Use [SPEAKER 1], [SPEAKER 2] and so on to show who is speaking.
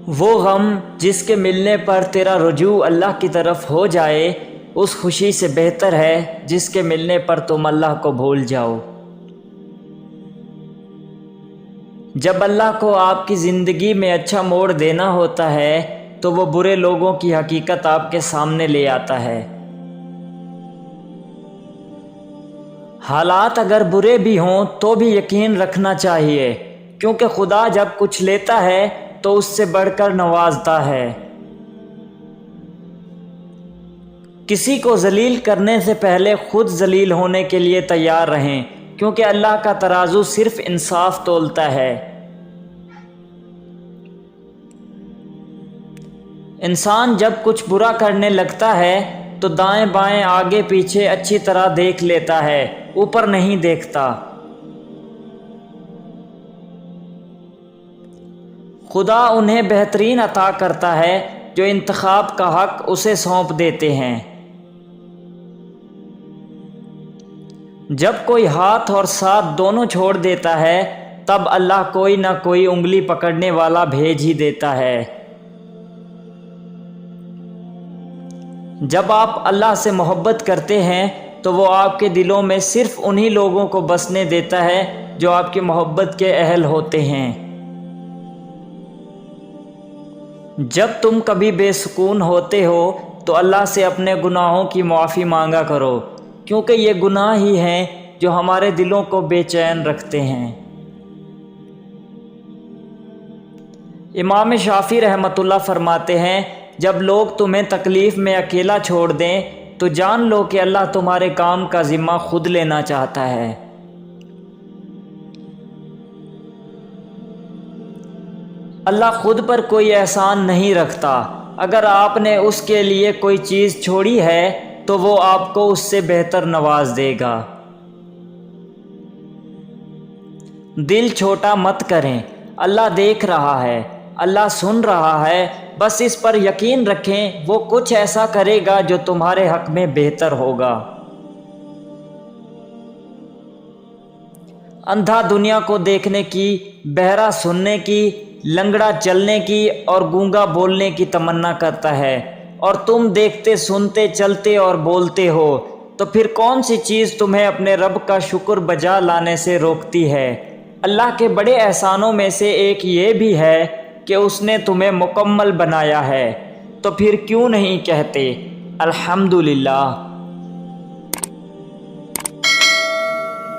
[SPEAKER 1] وہ غم جس کے ملنے پر تیرا رجوع اللہ کی طرف ہو جائے اس خوشی سے بہتر ہے جس کے ملنے پر تم اللہ کو بھول جاؤ۔ جب اللہ کو آپ کی زندگی میں اچھا موڑ دینا ہوتا ہے تو وہ برے لوگوں کی حقیقت آپ کے سامنے لے آتا ہے۔ حالات اگر برے بھی ہوں تو بھی یقین رکھنا چاہیے، کیونکہ خدا جب کچھ لیتا ہے تو اس سے بڑھ کر نوازتا ہے۔ کسی کو ذلیل کرنے سے پہلے خود ذلیل ہونے کے لیے تیار رہیں، کیونکہ اللہ کا ترازو صرف انصاف تولتا ہے۔ انسان جب کچھ برا کرنے لگتا ہے تو دائیں بائیں آگے پیچھے اچھی طرح دیکھ لیتا ہے، اوپر نہیں دیکھتا۔ خدا انہیں بہترین عطا کرتا ہے جو انتخاب کا حق اسے سونپ دیتے ہیں۔ جب کوئی ہاتھ اور ساتھ دونوں چھوڑ دیتا ہے تب اللہ کوئی نہ کوئی انگلی پکڑنے والا بھیج ہی دیتا ہے۔ جب آپ اللہ سے محبت کرتے ہیں تو وہ آپ کے دلوں میں صرف انہی لوگوں کو بسنے دیتا ہے جو آپ کی محبت کے اہل ہوتے ہیں۔ جب تم کبھی بے سکون ہوتے ہو تو اللہ سے اپنے گناہوں کی معافی مانگا کرو، کیونکہ یہ گناہ ہی ہیں جو ہمارے دلوں کو بے چین رکھتے ہیں۔ امام شافعی رحمۃ اللہ فرماتے ہیں، جب لوگ تمہیں تکلیف میں اکیلا چھوڑ دیں تو جان لو کہ اللہ تمہارے کام کا ذمہ خود لینا چاہتا ہے۔ اللہ خود پر کوئی احسان نہیں رکھتا، اگر آپ نے اس کے لیے کوئی چیز چھوڑی ہے تو وہ آپ کو اس سے بہتر نواز دے گا۔ دل چھوٹا مت کریں، اللہ دیکھ رہا ہے، اللہ سن رہا ہے، بس اس پر یقین رکھیں وہ کچھ ایسا کرے گا جو تمہارے حق میں بہتر ہوگا۔ اندھا دنیا کو دیکھنے کی، بہرا سننے کی، لنگڑا چلنے کی اور گونگا بولنے کی تمنا کرتا ہے، اور تم دیکھتے سنتے چلتے اور بولتے ہو، تو پھر کون سی چیز تمہیں اپنے رب کا شکر بجا لانے سے روکتی ہے؟ اللہ کے بڑے احسانوں میں سے ایک یہ بھی ہے کہ اس نے تمہیں مکمل بنایا ہے، تو پھر کیوں نہیں کہتے الحمدللہ۔